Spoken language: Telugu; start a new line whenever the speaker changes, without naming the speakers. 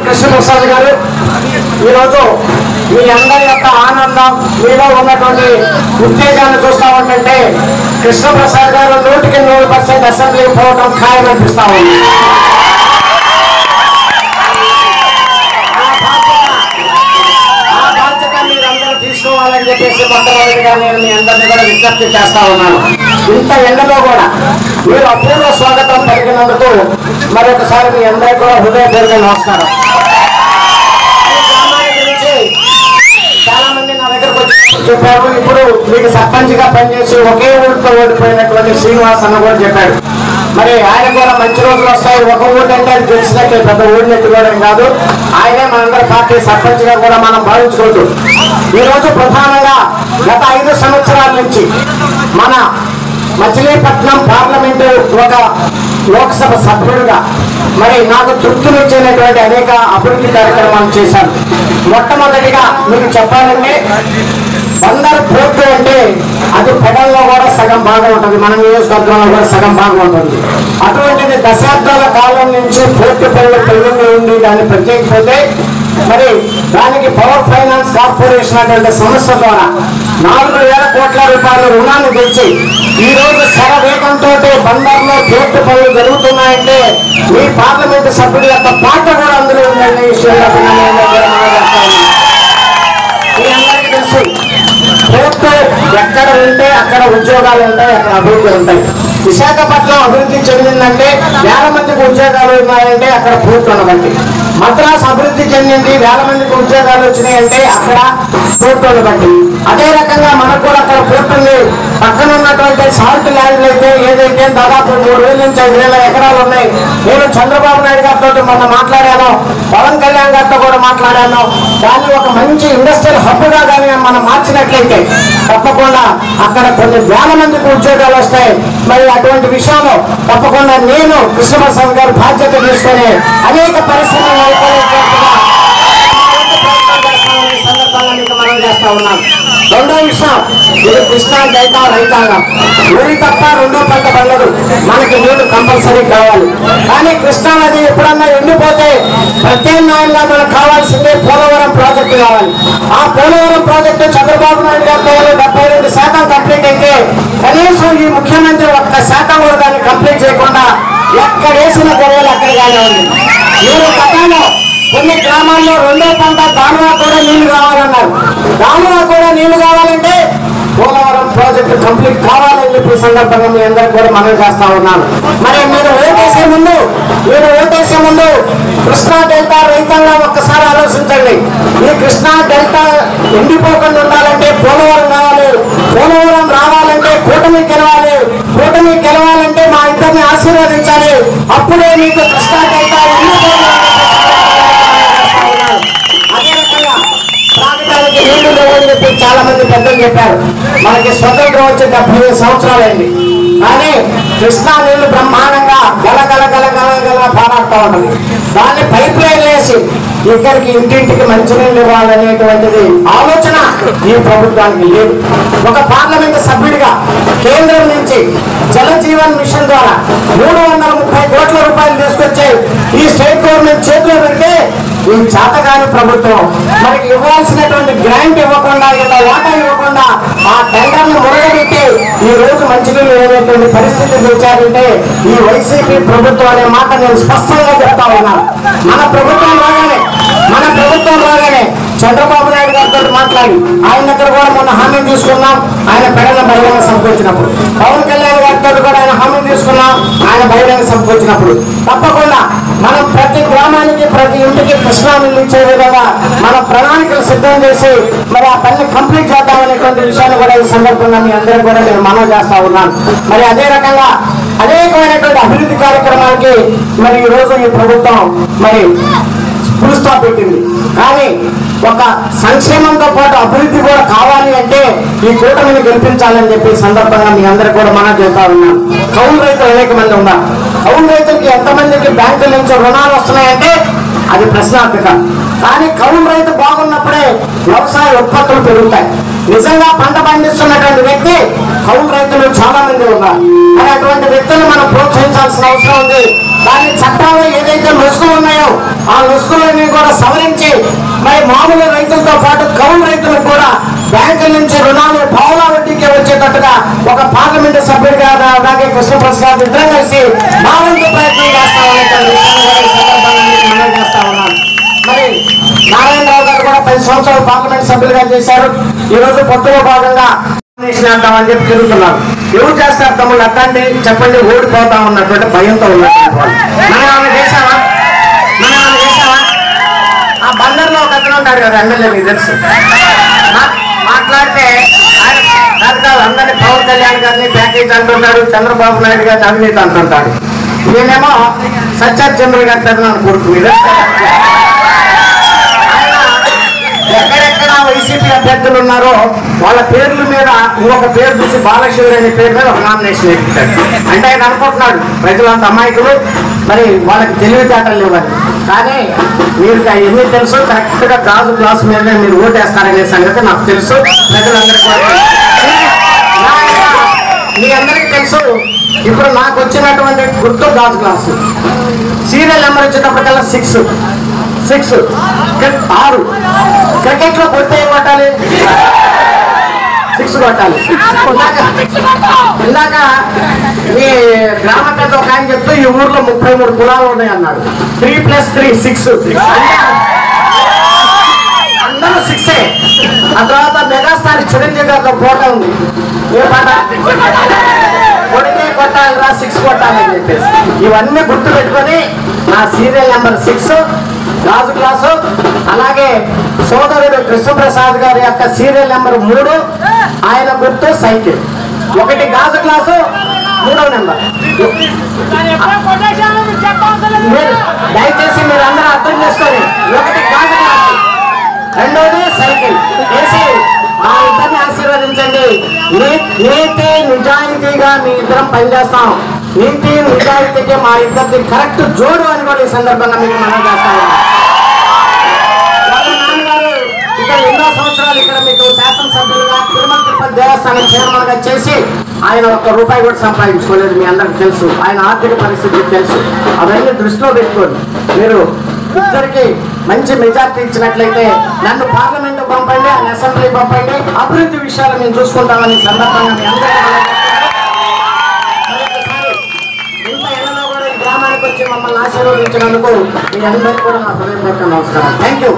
కృష్ణప్రసాద్ గారు ఈరోజు మీ అందరి యొక్క ఆనందం మీలో ఉన్నటువంటి ఉత్తేజాన్ని చూస్తూ ఉంటుంటే కృష్ణప్రసాద్ గారు 100% అసెంబ్లీకి పోవడం ఖాయమనిపిస్తా ఉంది. ఆ బాధ్యత మీరందరూ తీసుకోవాలని చెప్పేసి మొట్టమొదటిగా నేను మీ అందరినీ కూడా విజ్ఞప్తి చేస్తా ఉన్నాను. ఇంత ఎండలో కూడా మీరు అపూర్వ స్వాగతం పలికినందుకు మరొకసారి మీ అందరికీ కూడా హృదయపూర్వక నమస్కారం. చాలా మంది నా దగ్గరకు వచ్చి చెప్పారు, ఇప్పుడు మీకు సర్పంచ్గా పనిచేసి ఒకే ఊరితో ఓడిపోయినటువంటి శ్రీనివాస్ అన్న కూడా చెప్పాడు. మరి ఆయన కూడా మంచి రోజులు వస్తాయి. ఒక ఊరు అంటే అది తెలిసినట్టే, పెద్ద ఊరిని ఎత్తుకోవడం కాదు. ఆయనే మనందరి పార్టీ సర్పంచ్గా కూడా మనం భావించుకోవద్దు. ఈరోజు ప్రధానంగా గత 5 సంవత్సరాల నుంచి మన మచిలీపట్నం పార్లమెంటు ఒక లోక్సభ సభ్యుడిగా మరి నాకు తృప్తినిచ్చేటువంటి అనేక అభివృద్ధి కార్యక్రమాలు చేశాను. మొట్టమొదటిగా మీకు చెప్పాలంటే బందర్ పోర్టు అంటే అది పెడల్లో కూడా సగం భాగం ఉంటుంది, మన నియోజకవర్గంలో కూడా సగం భాగం ఉంటుంది. అటువంటిది దశాబ్దాల కాలం నుంచి పోర్టు పనులు పెళ్ళిలో ఉండి దాన్ని ప్రత్యేకిపోతే మరి దానికి పవర్ ఫైనాన్స్ కార్పొరేషన్ అనే సంస్థ ద్వారా 4,000 కోట్ల రూపాయల రుణాన్ని తెచ్చి ఈ రోజు శరవేగంతో బందర్లో పోర్టు పనులు జరుగుతున్నాయంటే మీ పార్లమెంటు సభ్యుడి యొక్క పాత్ర కూడా అందులో ఉందనే విషయంలో మీ అందరికీ తెలుసు. పోర్టు ఎక్కడ ఉంటే అక్కడ ఉద్యోగాలు ఉంటాయి, అక్కడ అభివృద్ధి ఉంటాయి. విశాఖపట్నం అభివృద్ధి చెందిందంటే 1,000 మందికి ఉద్యోగాలు ఉన్నాయంటే అక్కడ పోర్టు ఉండబట్టి. మద్రాసు అభివృద్ధి చెందింది, 1,000 మందికి ఉద్యోగాలు వచ్చినాయంటే అక్కడ పోర్టును బట్టి. అదే రకంగా మనకు కూడా అక్కడ పోర్టు ఉంది. పక్కన ఉన్నటువంటి సాల్ట్ ల్యాండ్లు అయితే ఏదైతే దాదాపు 3,000 నుంచి 5,000 ఎకరాలు ఉన్నాయి. నేను చంద్రబాబు నాయుడు గారితో మొన్న మాట్లాడాను, పవన్ కళ్యాణ్ గారితో కూడా మాట్లాడాను. దాన్ని ఒక మంచి ఇండస్ట్రియల్ హబ్గా కానీ మనం మార్చినట్లయితే తప్పకుండా అక్కడ కొన్ని 1,000 మందికి ఉద్యోగాలు వస్తాయి. మరి అటువంటి విషయంలో తప్పకుండా నేను కృష్ణప్రసాద్ గారు బాధ్యత తీసుకొని అనేక పరిశ్రమలు నెలకొల్పేట్టుగా సందర్భంగా మీకు మనం చేస్తా ఉన్నాను. రెండో విషయం, ఇది కృష్ణా డెల్టా రైతాంగం. ఊరి తప్ప రెండో పంట పండదు, మనకి నీళ్లు కంపల్సరీ కావాలి. కానీ కృష్ణా నది ఎప్పుడన్నా ఎండిపోతే ప్రత్యామ్నాయంగా మనకు కావాల్సిందే పోలవరం ప్రాజెక్టు కావాలి. ఆ పోలవరం ప్రాజెక్టు చంద్రబాబు నాయుడు గారి 72% కంప్లీట్ అయితే కనీసం ఈ ముఖ్యమంత్రి 1% కూడా దాన్ని కంప్లీట్ చేయకుండా ఎక్కడ వేసిన గొడవలు అక్కడిగానే ఉంది. మీరు గతంలో కొన్ని గ్రామాల్లో రెండో పంట దానివా కూడా నీళ్లు కావాలన్నారు. దానివా కూడా నీళ్లు కావాలంటే పోలవరం ప్రాజెక్టు కంప్లీట్ కావాలని చెప్పి సందర్భంగా మీ అందరికి కూడా మనం చేస్తా ఉన్నాను. మరి మీరు ఓటేసే ముందు కృష్ణా డెల్టా రైతాంగం ఒక్కసారి ఆలోచించండి. ఈ కృష్ణా డెల్టా ఎండిపోకుండా ఉండాలంటే పోలవరం కావాలి. పోలవరం రావాలంటే కూటమి గెలవాలి. కూటమి గెలవాలంటే మా ఇద్దరిని ఆశీర్వదించాలి. అప్పుడే మీకు కృష్ణా డెల్టా అదే రకంగా ప్రాంతానికి నీళ్లు లేవని చెప్పి చాలా మంది పెద్దలు చెప్పారు. మనకి స్వతంత్రం వచ్చి 75 సంవత్సరాలైంది. కానీ కృష్ణా నీళ్లు బ్రహ్మాండంగా గలగల పారాడుతూ ఉంటుంది. దాన్ని పైప్ లైన్ వేసి ఇక్కడికి ఇంటింటికి మంచినీళ్ళు ఇవ్వాలనేటువంటిది ఆలోచన ఈ ప్రభుత్వానికి లేదు. ఒక పార్లమెంటు సభ్యుడిగా కేంద్రం నుంచి జల జీవన్ మిషన్ ద్వారా 330 కోట్ల రూపాయలు తీసుకొచ్చి ఈ స్టేట్ గవర్నమెంట్ చేతిలో పెడితే ఈ చేతగాని ప్రభుత్వం మనకి ఇవ్వాల్సినటువంటి గ్రాంట్ ఇవ్వకుండా, ఇలా వాటా ఇవ్వకుండా ఆ టెండర్ను మురగబెట్టి ఈ రోజు మంచినీళ్ళు లేనటువంటి పరిస్థితి తెచ్చారంటే ఈ వైసీపీ ప్రభుత్వం అనే మాట నేను స్పష్టంగా చెప్తా ఉన్నాను. మన ప్రభుత్వం రాగానే చంద్రబాబు నాయుడు గారితో మాట్లాడి ఆయన దగ్గర కూడా మొన్న హామీ తీసుకున్నాం. ఆయన పెడల బహిరంగ సంకొచ్చినప్పుడు పవన్ కళ్యాణ్ గారితో కూడా ఆయన హామీ తీసుకున్నాం. ఆయన బహిరంగ సంకొచ్చినప్పుడు తప్పకుండా మనం ప్రతి గ్రామానికి ప్రతి ఇంటికి కృష్ణా నీళ్ళు ఇచ్చే విధంగా మనం ప్రణాళికలు సిద్ధం చేసి మరి ఆ పని కంప్లీట్ చేద్దామనేటువంటి విషయాన్ని కూడా ఈ సందర్భంగా మీ అందరూ కూడా నేను మనవి చేస్తా ఉన్నాను. మరి అదే రకంగా అనేకమైనటువంటి అభివృద్ధి కార్యక్రమాలకి మరి ఈ రోజు ఈ ప్రభుత్వం మరి ఫుల్ స్టాప్ పెట్టింది. కానీ ఒక సంక్షేమంతో పాటు అభివృద్ధి కూడా కావాలి అంటే ఈ కూటమిని గెలిపించాలని చెప్పి సందర్భంగా మీ అందరూ కూడా మనం చేస్తా ఉన్నాం. కౌలు రైతులు అనేక మంది ఉన్నారు. కౌలు రైతులకి ఎంతమందికి బ్యాంకుల నుంచి రుణాలు వస్తున్నాయంటే అది ప్రశ్నార్థకం. కానీ కౌలు రైతు బాగున్నప్పుడే వ్యవసాయ ఉత్పత్తులు పెరుగుతాయి. నిజంగా పంట పండిస్తున్నటువంటి వ్యక్తి కౌలు రైతులు చాలా మంది ఉన్నారు. మరి అటువంటి వ్యక్తులు మనం ప్రోత్సహించాలి. చేయాల్సిన అవసరం ఉంది. దాని చట్టంలో ఏదైతే లొసుగులు ఉన్నాయో ఆ లొసుగులన్నీ కూడా సవరించి మరి మామూలు రైతులతో పాటు కౌలు రైతులకు కూడా బ్యాంకుల నుంచి రుణాలు పావులా వడ్డీకి వచ్చేటట్టుగా ఒక పార్లమెంటు సభ్యుడిగా అలాగే కృష్ణప్రసాద్ ఇద్దరం కలిసి మా వంతు ప్రయత్నం చేస్తా ఉన్నాను. మరి నారాయణరావు గారు కూడా 10 సంవత్సరాలు పార్లమెంట్ సభ్యులుగా చేశారు. ఈ రోజు పొత్తులో భాగంగా అంటామని చెప్పి తిరుగుతున్నారు. ఎవరు చేస్తారు తమ్ముళ్ళు అట్లాంటి చెప్పండి, ఓడిపోతా ఉన్నటువంటి భయంతో ఉన్నటువంటి వాళ్ళు. మనం ఏమైనా చేసావా? ఆ బందర్లో ఒక అతను ఉంటాడు కదా ఎమ్మెల్యే, మీకు తెలుసు, మాట్లాడితే కాదు అందరినీ పవన్ కళ్యాణ్ గారిని ప్యాకేజ్ అంటుంటాడు, చంద్రబాబు నాయుడు గారిని అవినీతి అంటుంటాడు. నేనేమో సత్యచంద్ర గారి తరఫున కొడుకు. ఎక్కడెక్కడ వైసీపీ అభ్యర్థులు ఉన్నారో వాళ్ళ పేర్ల మీద ఇంకొక పేరు చూసి బాలశివుడు అనే పేరు మీద ఒక నామినేషన్ వేయించాడు. అంటే ఆయన అనుకుంటున్నాడు ప్రజలంత అమాయకులు, మరి వాళ్ళకి తెలివితేటలు లేవని. కానీ మీరు ఎన్ని తెలుసు, కరెక్ట్ గా గాజు గ్లాస్ మీద మీరు ఓటేస్తారనే సంగతి నాకు తెలుసు, ప్రజలందరికీ మీ అందరికీ తెలుసు. ఇప్పుడు నాకు వచ్చినటువంటి గుర్తు గాజు గ్లాసు. సీరియల్ నెంబర్ వచ్చేటప్పటికల్లా 6 క్రికెట్ లో కొడితే ఏం కొట్టాలి? 6 కొట్టాలి. ఇందాక ఈ గ్రామ పెద్ద ఒక ఆయన చెప్తూ ఈ ఊర్లో 33 కులాలు ఉన్నాయి అన్నాడు. 3+3 6. అందరూ 6. ఆ తర్వాత మెగాస్టార్ చిరంజీవి గారి ఫోటో ఉంది. ఏ పాట? కొడితే కొట్టాలిరా 6 కొట్టాలి అని చెప్పేసి. ఇవన్నీ గుర్తు పెట్టుకొని నా సీరియల్ నెంబర్ 6 గాజు గ్లాసు, అలాగే సోదరుడు కృష్ణప్రసాద్ గారి యొక్క సీరియల్ నెంబర్ 3, ఆయన గుర్తు సైకిల్. 1 గాజు గ్లాసు, 3వ నెంబర్. దయచేసి మీరు అందరూ అర్థం చేసుకొని 1 గాజు గ్లాసు, 2వది సైకిల్ వేసి మా ఇద్దరిని ఆశీర్వదించండి. నీతి నిజాయితీగా మీ ఇద్దరం పనిచేస్తాం. నీతి నిజాయితీకి మా ఇద్దరికి కరెక్ట్ జోడు అని కూడా ఈ సందర్భంగా మీకు మనం చేస్తాము. నాన్నగారు ఇక్కడ ఎన్నో సంవత్సరాలు ఇక్కడ మీకు శాసనసభ్యులుగా తిరుమల తిరుపతి దేవస్థానం చైర్మన్ గా చేసి ఆయన ₹1 కూడా సంపాదించుకోలేదు. మీ అందరికి తెలుసు, ఆయన ఆర్థిక పరిస్థితి తెలుసు. అవన్నీ దృష్టిలో పెట్టుకోండి. మీరు ఇద్దరికి మంచి మెజార్టీ ఇచ్చినట్లయితే నన్ను పార్లమెంట్ పంపండి, ఆయన అసెంబ్లీ పంపండి, అభివృద్ధి విషయాలు మేము చూసుకుంటామని సందర్భంగా మీ అందరికీ ఇంత ఎన్నో కూడా ఈ గ్రామానికి వచ్చి మమ్మల్ని ఆశీర్వదించినందుకు మీ అందరికీ కూడా నా హృదయపూర్వక నమస్కారం. Thank you.